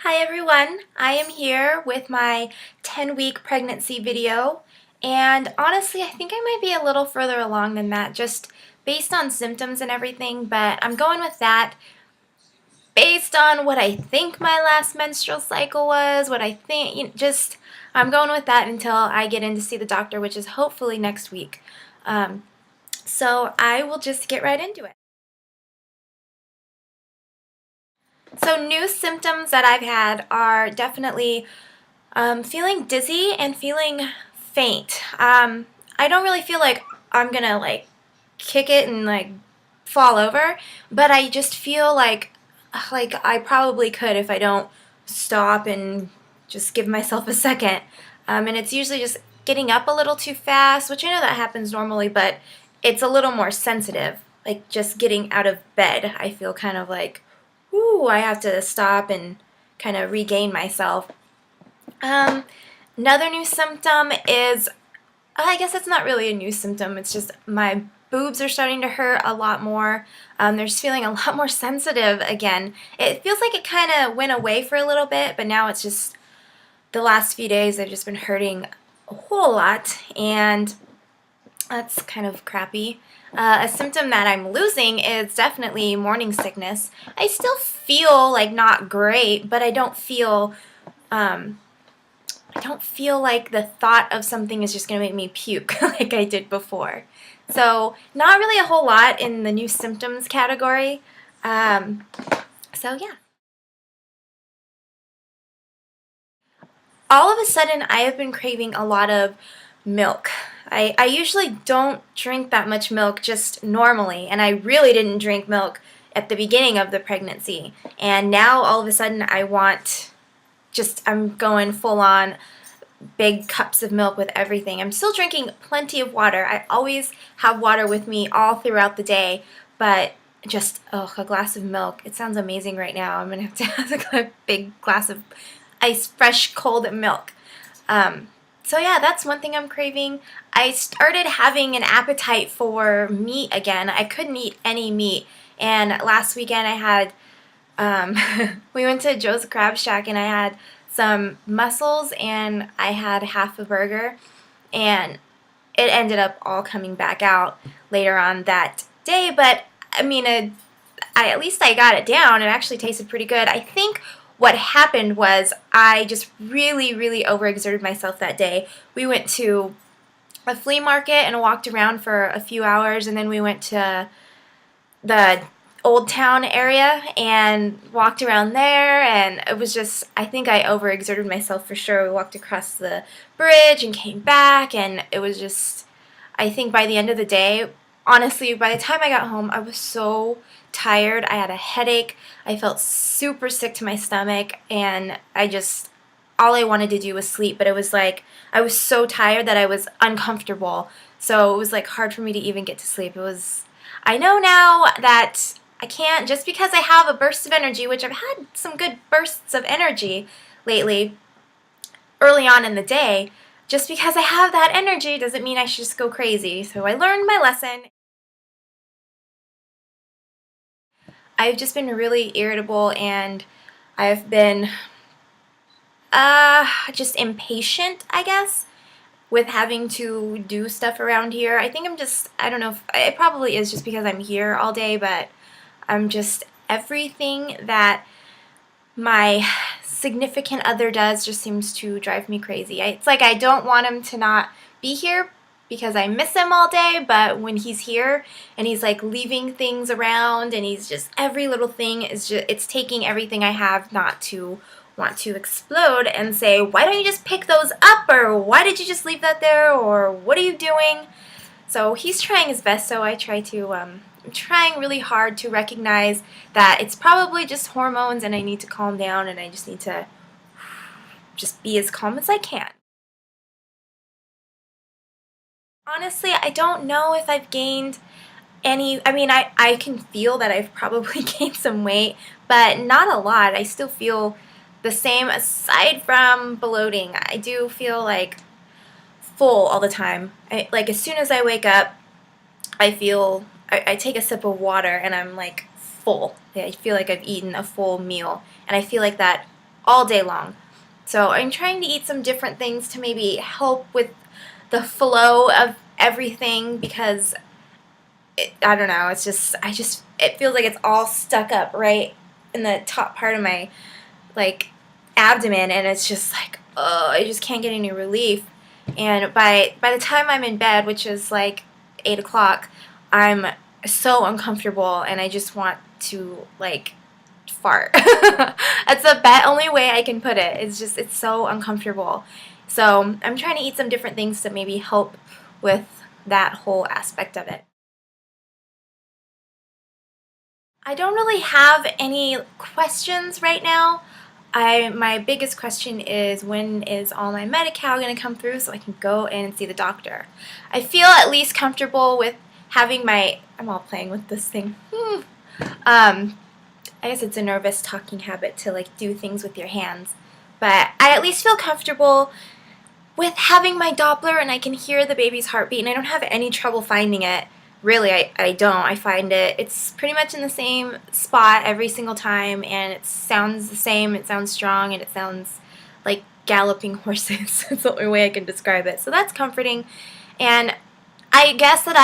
Hi everyone, I am here with my 10-week pregnancy video, and honestly I think I might be a little further along than that just based on symptoms and everything, but I'm going with that based on what I think my last menstrual cycle was, what I think, I'm going with that until I get in to see the doctor, which is hopefully next week. So I will just get right into it. So new symptoms that I've had are definitely feeling dizzy and feeling faint. I don't really feel like I'm gonna kick it and fall over, but I just feel like I probably could if I don't stop and just give myself a second. And it's usually just getting up a little too fast, which I know that happens normally, but it's a little more sensitive. Like just getting out of bed, I feel kind of like, ooh, I have to stop and kind of regain myself. Um, Another new symptom is, I guess it's not really a new symptom, it's just my boobs are starting to hurt a lot more. They're just feeling a lot more sensitive again. It feels like it kind of went away for a little bit, but now it's just the last few days they've just been hurting a whole lot, and that's kind of crappy. A symptom that I'm losing is definitely morning sickness. I still feel like not great, but um, I don't feel like the thought of something is just going to make me puke like I did before. So not really a whole lot in the new symptoms category. Um, so yeah. All of a sudden I have been craving a lot of milk. I usually don't drink that much milk just normally, and I really didn't drink milk at the beginning of the pregnancy. And now all of a sudden I'm going full on big cups of milk with everything. I'm still drinking plenty of water. I always have water with me all throughout the day, but just, oh, a glass of milk. It sounds amazing right now. I'm going to have to have a big glass of ice, fresh, cold milk. So yeah, that's one thing I'm craving. I started having an appetite for meat again. I couldn't eat any meat. And last weekend I had um, we went to Joe's Crab Shack and I had some mussels and I had half a burger, and it ended up all coming back out later on that day, but I mean, at least I got it down. It actually tasted pretty good. I think what happened was I just really, really overexerted myself that day. We went to a flea market and walked around for a few hours, and then we went to the Old Town area and walked around there, and it was just, I think I overexerted myself for sure. We walked across the bridge and came back, and it was just, I think by the end of the day, honestly, by the time I got home, I was so tired. I had a headache. I felt super sick to my stomach, and all I wanted to do was sleep, but it was like I was so tired that I was uncomfortable. So it was like hard for me to even get to sleep. I know now that I can't, just because I have a burst of energy, which I've had some good bursts of energy lately, early on in the day, just because I have that energy doesn't mean I should just go crazy. So I learned my lesson. I've just been really irritable, and I've been just impatient, I guess, with having to do stuff around here. I think I don't know if it probably is just because I'm here all day, but I'm just, everything that my significant other does just seems to drive me crazy. It's like I don't want him to not be here because I miss him all day, but when he's here and he's like leaving things around and he's just, every little thing is just, it's taking everything I have not to want to explode and say, why don't you just pick those up, or why did you just leave that there, or what are you doing? So he's trying his best, so I'm trying really hard to recognize that it's probably just hormones and I need to calm down, and I just need to just be as calm as I can. Honestly, I don't know if I've gained any, I mean, I can feel that I've probably gained some weight, but not a lot. I still feel the same aside from bloating. I do feel like full all the time. Like as soon as I wake up, I take a sip of water and I'm like full. I feel like I've eaten a full meal, and I feel like that all day long. So I'm trying to eat some different things to maybe help with the flow of everything, because I don't know, it's just, it feels like it's all stuck up right in the top part of my, like, abdomen, and it's just like, oh, I just can't get any relief. And by the time I'm in bed, which is like 8 o'clock, I'm so uncomfortable, and I just want to, like, fart. That's the only way I can put it. It's just, it's so uncomfortable. So I'm trying to eat some different things to maybe help with that whole aspect of it. I don't really have any questions right now. My biggest question is, when is all my Medi-Cal going to come through so I can go in and see the doctor? I feel at least comfortable with having my, I'm all playing with this thing. I guess it's a nervous talking habit to, like, do things with your hands. But I at least feel comfortable with having my Doppler, and I can hear the baby's heartbeat, and I don't have any trouble finding it. Really, I don't. I find it's pretty much in the same spot every single time, and it sounds the same, it sounds strong, and it sounds like galloping horses. It's the only way I can describe it. So that's comforting. And I guess that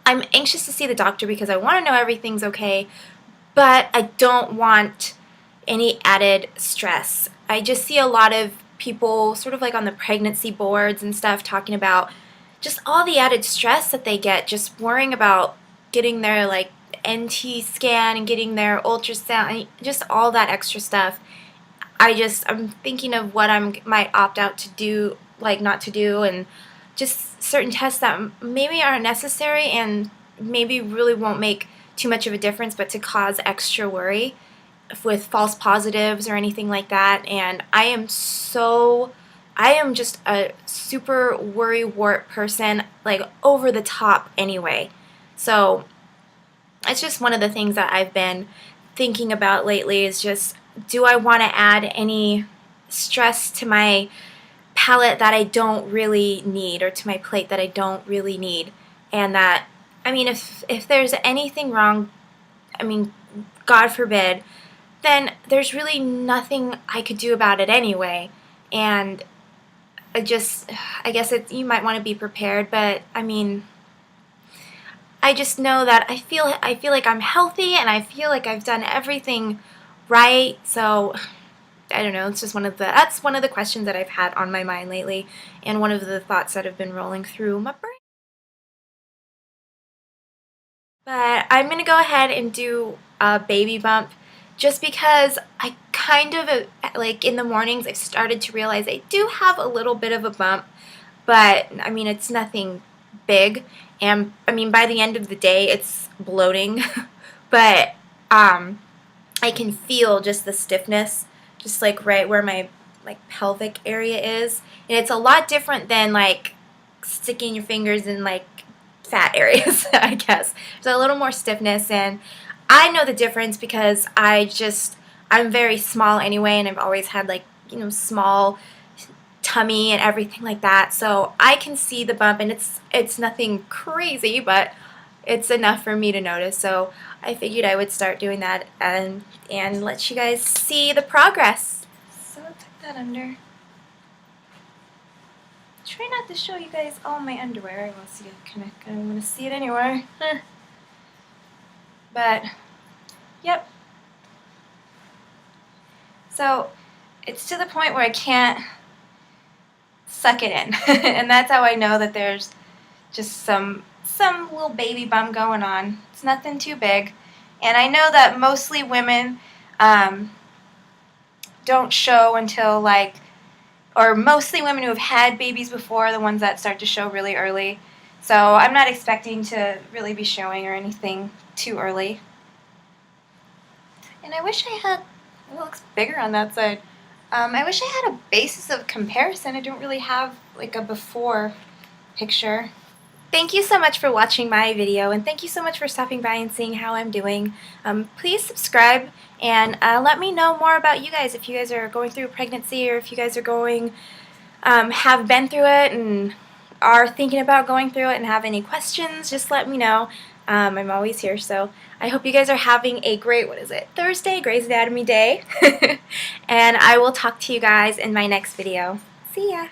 I'm anxious to see the doctor because I want to know everything's okay, but I don't want any added stress. I just see a lot of people sort of like on the pregnancy boards and stuff talking about just all the added stress that they get just worrying about getting their, like, NT scan and getting their ultrasound, just all that extra stuff. I'm thinking of what I might opt out to do, like, not to do, and just certain tests that maybe aren't necessary and maybe really won't make too much of a difference, but to cause extra worry with false positives or anything like that. And I am just a super worry-wart person, like, over the top anyway. So it's just one of the things that I've been thinking about lately, is just, do I want to add any stress to my palate that I don't really need, or to my plate that I don't really need? And that, I mean, if there's anything wrong, I mean, God forbid, then there's really nothing I could do about it anyway. And I guess you might want to be prepared, but I mean, I just know that I feel like I'm healthy, and I feel like I've done everything right. So I don't know, it's just that's one of the questions that I've had on my mind lately, and one of the thoughts that have been rolling through my brain. But I'm going to go ahead and do a baby bump, just because I kind of, like, in the mornings, I've started to realize I do have a little bit of a bump, but I mean, it's nothing big. And I mean, by the end of the day, it's bloating, but I can feel just the stiffness, just like right where my, like, pelvic area is. And it's a lot different than, like, sticking your fingers in, like, fat areas, I guess. There's a little more stiffness, and I know the difference because I'm very small anyway, and I've always had, like, small tummy and everything like that. So I can see the bump, and it's nothing crazy, but it's enough for me to notice. So I figured I would start doing that and let you guys see the progress. So I'll tuck that under. Try not to show you guys all my underwear. I won't see it. Kind of want to see it anywhere. But yep. So it's to the point where I can't suck it in, and that's how I know that there's just some little baby bump going on. It's nothing too big, and I know that mostly women don't show until, like, or mostly women who have had babies before are the ones that start to show really early. So I'm not expecting to really be showing or anything too early. And I wish I had, it looks bigger on that side. I wish I had a basis of comparison. I don't really have, like, a before picture. Thank you so much for watching my video, and thank you so much for stopping by and seeing how I'm doing. Please subscribe, and let me know more about you guys, if you guys are going through pregnancy, or if you guys are have been through it and are thinking about going through it and have any questions. Just let me know. I'm always here, so I hope you guys are having a great, what is it, Thursday, Grey's Anatomy Day. And I will talk to you guys in my next video. See ya!